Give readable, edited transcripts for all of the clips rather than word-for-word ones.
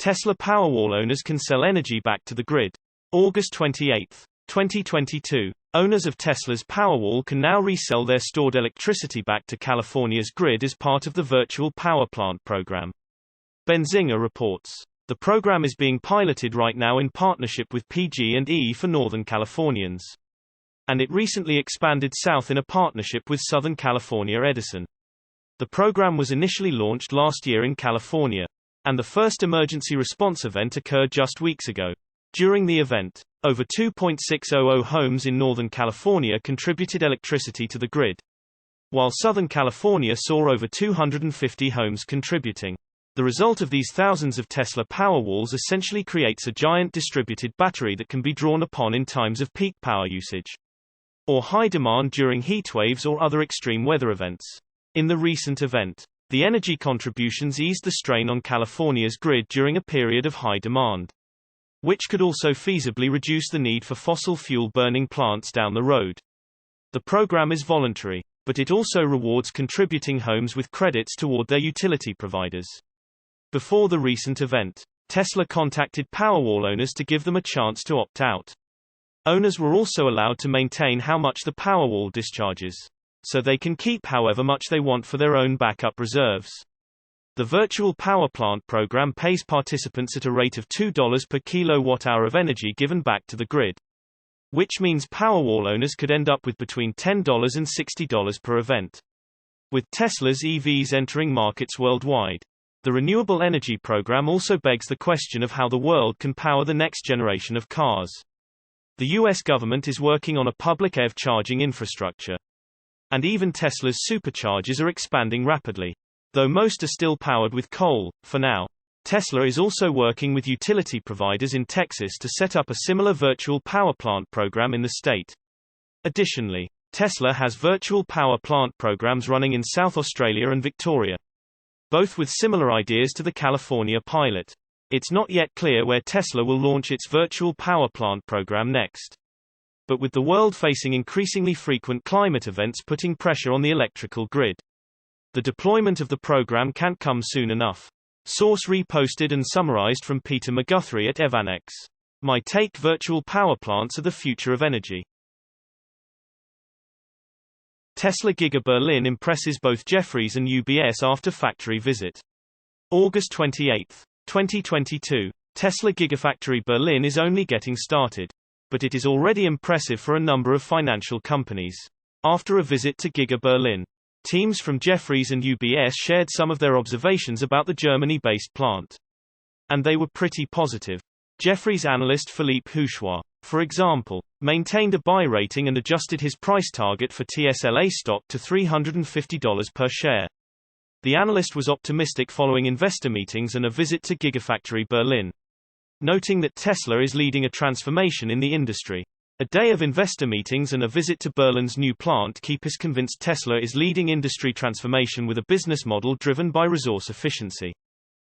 Tesla Powerwall owners can sell energy back to the grid. August 28, 2022. Owners of Tesla's Powerwall can now resell their stored electricity back to California's grid as part of the Virtual Power Plant program. Benzinga reports. The program is being piloted right now in partnership with PG&E for Northern Californians. And it recently expanded south in a partnership with Southern California Edison. The program was initially launched last year in California, and the first emergency response event occurred just weeks ago. During the event, over 2.600 homes in Northern California contributed electricity to the grid, while Southern California saw over 250 homes contributing. The result of these thousands of Tesla Powerwalls essentially creates a giant distributed battery that can be drawn upon in times of peak power usage, or high demand during heatwaves or other extreme weather events. In the recent event, the energy contributions eased the strain on California's grid during a period of high demand, which could also feasibly reduce the need for fossil fuel burning plants down the road. The program is voluntary, but it also rewards contributing homes with credits toward their utility providers. Before the recent event, Tesla contacted Powerwall owners to give them a chance to opt out. Owners were also allowed to maintain how much the Powerwall discharges, so they can keep however much they want for their own backup reserves. The Virtual Power Plant program pays participants at a rate of $2 per kilowatt-hour of energy given back to the grid, which means Powerwall owners could end up with between $10 and $60 per event. With Tesla's EVs entering markets worldwide, the renewable energy program also begs the question of how the world can power the next generation of cars. The US government is working on a public EV charging infrastructure, and even Tesla's superchargers are expanding rapidly, though most are still powered with coal, for now. Tesla is also working with utility providers in Texas to set up a similar virtual power plant program in the state. Additionally, Tesla has virtual power plant programs running in South Australia and Victoria, both with similar ideas to the California pilot. It's not yet clear where Tesla will launch its virtual power plant program next. But with the world facing increasingly frequent climate events putting pressure on the electrical grid, the deployment of the program can't come soon enough. Source reposted and summarized from Peter McGuthrie at Evanex. My take: virtual power plants are the future of energy. Tesla Giga Berlin impresses both Jefferies and UBS after factory visit. August 28, 2022. Tesla Gigafactory Berlin is only getting started, but it is already impressive for a number of financial companies. After a visit to Giga Berlin, teams from Jefferies and UBS shared some of their observations about the Germany-based plant, and they were pretty positive. Jefferies analyst Philippe Houchois, for example, maintained a buy rating and adjusted his price target for TSLA stock to $350 per share. The analyst was optimistic following investor meetings and a visit to Gigafactory Berlin, noting that Tesla is leading a transformation in the industry. A day of investor meetings and a visit to Berlin's new plant keep us convinced Tesla is leading industry transformation with a business model driven by resource efficiency.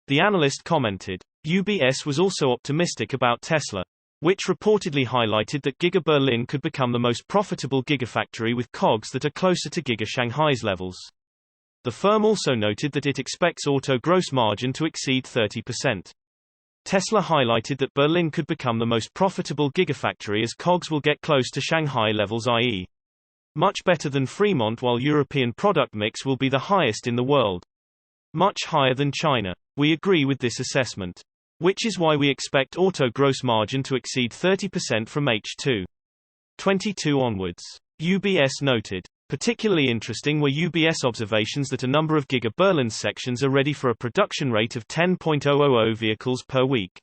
The analyst commented. UBS was also optimistic about Tesla, which reportedly highlighted that Giga Berlin could become the most profitable gigafactory with COGS that are closer to Giga Shanghai's levels. The firm also noted that it expects auto gross margin to exceed 30%. Tesla highlighted that Berlin could become the most profitable gigafactory as COGS will get close to Shanghai levels, i.e., much better than Fremont, while European product mix will be the highest in the world, much higher than China. We agree with this assessment, which is why we expect auto gross margin to exceed 30% from H2 22 onwards. UBS noted. Particularly interesting were UBS observations that a number of Giga Berlin's sections are ready for a production rate of 10,000 vehicles per week.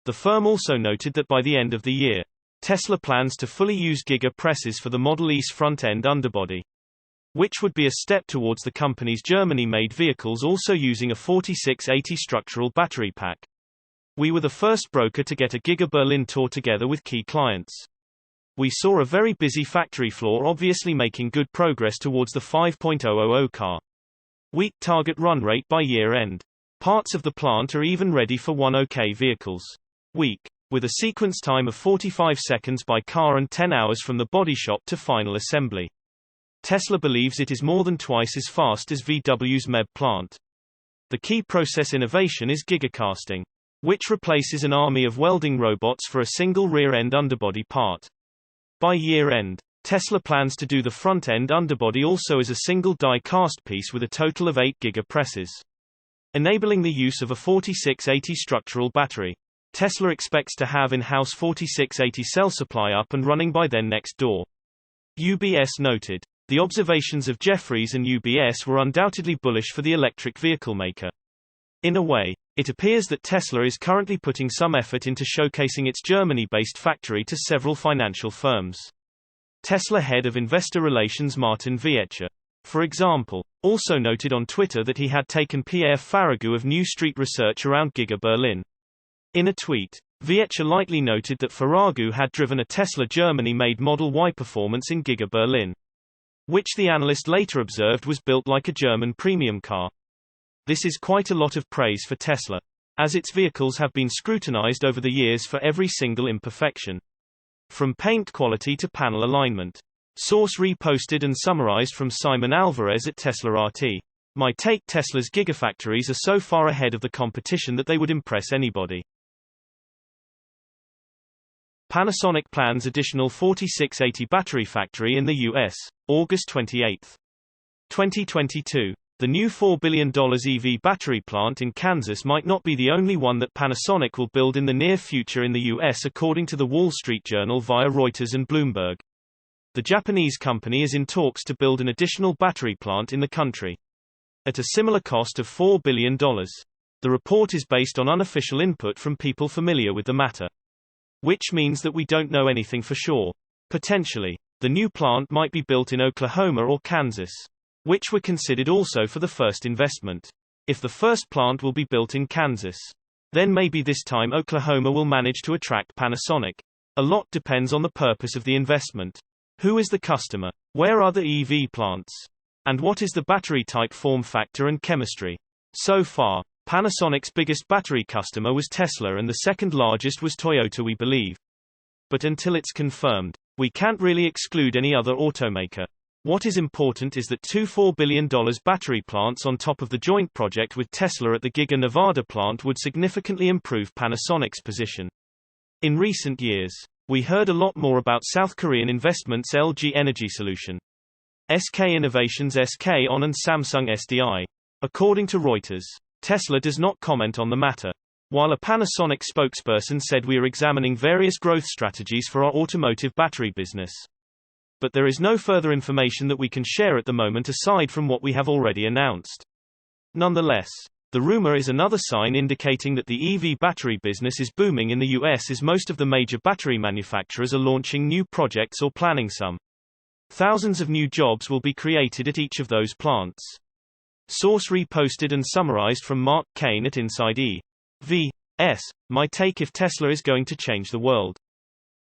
The firm also noted that by the end of the year, Tesla plans to fully use Giga presses for the Model E's front-end underbody, which would be a step towards the company's Germany-made vehicles also using a 4680 structural battery pack. We were the first broker to get a Giga Berlin tour together with key clients. We saw a very busy factory floor, obviously making good progress towards the 5,000 car week target run rate by year end. Parts of the plant are even ready for 10K vehicles week, with a sequence time of 45 seconds by car and 10 hours from the body shop to final assembly. Tesla believes it is more than twice as fast as VW's MEB plant. The key process innovation is gigacasting, which replaces an army of welding robots for a single rear-end underbody part. By year-end, Tesla plans to do the front-end underbody also as a single die-cast piece with a total of 8 gigapresses, enabling the use of a 4680 structural battery. Tesla expects to have in-house 4680 cell supply up and running by then next door. UBS noted. The observations of Jefferies and UBS were undoubtedly bullish for the electric vehicle maker. In a way, it appears that Tesla is currently putting some effort into showcasing its Germany-based factory to several financial firms. Tesla head of investor relations Martin Viecha, for example, also noted on Twitter that he had taken Pierre Farragut of New Street Research around Giga Berlin. In a tweet, Viecha lightly noted that Farragut had driven a Tesla Germany-made Model Y performance in Giga Berlin, which the analyst later observed was built like a German premium car. This is quite a lot of praise for Tesla, as its vehicles have been scrutinized over the years for every single imperfection, from paint quality to panel alignment. Source reposted and summarized from Simon Alvarez at Tesla RT. My take: Tesla's gigafactories are so far ahead of the competition that they would impress anybody. Panasonic plans additional 4680 battery factory in the U.S., August 28, 2022. The new $4 billion EV battery plant in Kansas might not be the only one that Panasonic will build in the near future in the U.S., according to the Wall Street Journal via Reuters and Bloomberg. The Japanese company is in talks to build an additional battery plant in the country, at a similar cost of $4 billion. The report is based on unofficial input from people familiar with the matter, which means that we don't know anything for sure. Potentially, the new plant might be built in Oklahoma or Kansas, which were considered also for the first investment. If the first plant will be built in Kansas, then maybe this time Oklahoma will manage to attract Panasonic. A lot depends on the purpose of the investment. Who is the customer? Where are the EV plants? And what is the battery type, form factor and chemistry? So far, Panasonic's biggest battery customer was Tesla and the second largest was Toyota, we believe. But until it's confirmed, we can't really exclude any other automaker. What is important is that two $4 billion battery plants on top of the joint project with Tesla at the Giga Nevada plant would significantly improve Panasonic's position. In recent years, we heard a lot more about South Korean investments LG Energy Solution, SK Innovations SK On and Samsung SDI. According to Reuters, Tesla does not comment on the matter, while a Panasonic spokesperson said we are examining various growth strategies for our automotive battery business. But there is no further information that we can share at the moment aside from what we have already announced. Nonetheless, the rumor is another sign indicating that the EV battery business is booming in the US, as most of the major battery manufacturers are launching new projects or planning some. Thousands of new jobs will be created at each of those plants. Source reposted and summarized from Mark Kane at Inside EVs. My take: if Tesla is going to change the world,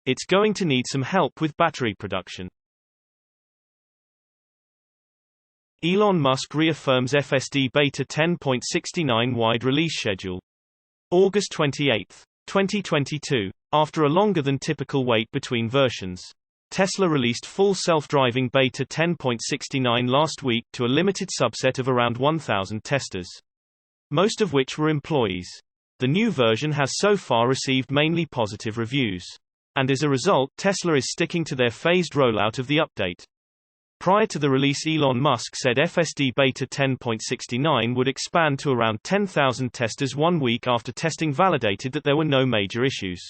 it's going to need some help with battery production. Elon Musk reaffirms FSD Beta 10.69 wide release schedule. August 28, 2022. After a longer than typical wait between versions, Tesla released full self-driving Beta 10.69 last week to a limited subset of around 1,000 testers, most of which were employees. The new version has so far received mainly positive reviews, and as a result, Tesla is sticking to their phased rollout of the update. Prior to the release, Elon Musk said FSD Beta 10.69 would expand to around 10,000 testers 1 week after testing validated that there were no major issues.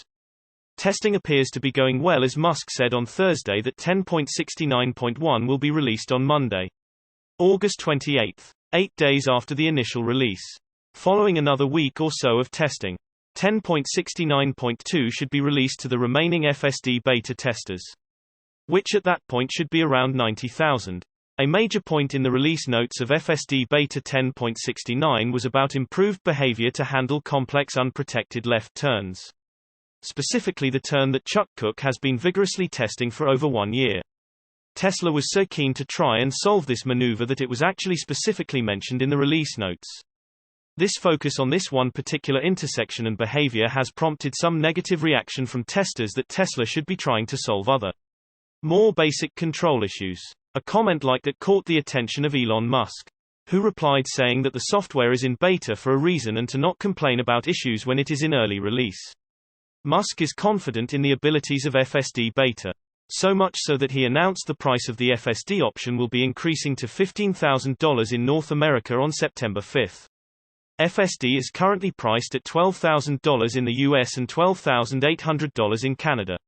Testing appears to be going well, as Musk said on Thursday that 10.69.1 will be released on Monday, August 28, 8 days after the initial release. Following another week or so of testing, 10.69.2 should be released to the remaining FSD Beta testers, which at that point should be around 90,000. A major point in the release notes of FSD Beta 10.69 was about improved behavior to handle complex unprotected left turns, specifically the turn that Chuck Cook has been vigorously testing for over 1 year. Tesla was so keen to try and solve this maneuver that it was actually specifically mentioned in the release notes. This focus on this one particular intersection and behavior has prompted some negative reaction from testers that Tesla should be trying to solve other, more basic control issues. A comment like that caught the attention of Elon Musk, who replied saying that the software is in beta for a reason and to not complain about issues when it is in early release. Musk is confident in the abilities of FSD Beta. So much so that he announced the price of the FSD option will be increasing to $15,000 in North America on September 5. FSD is currently priced at $12,000 in the US and $12,800 in Canada.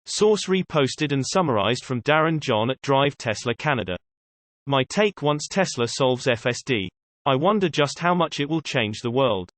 Source reposted and summarized from Darren John at Drive Tesla Canada. My take: once Tesla solves FSD, I wonder just how much it will change the world.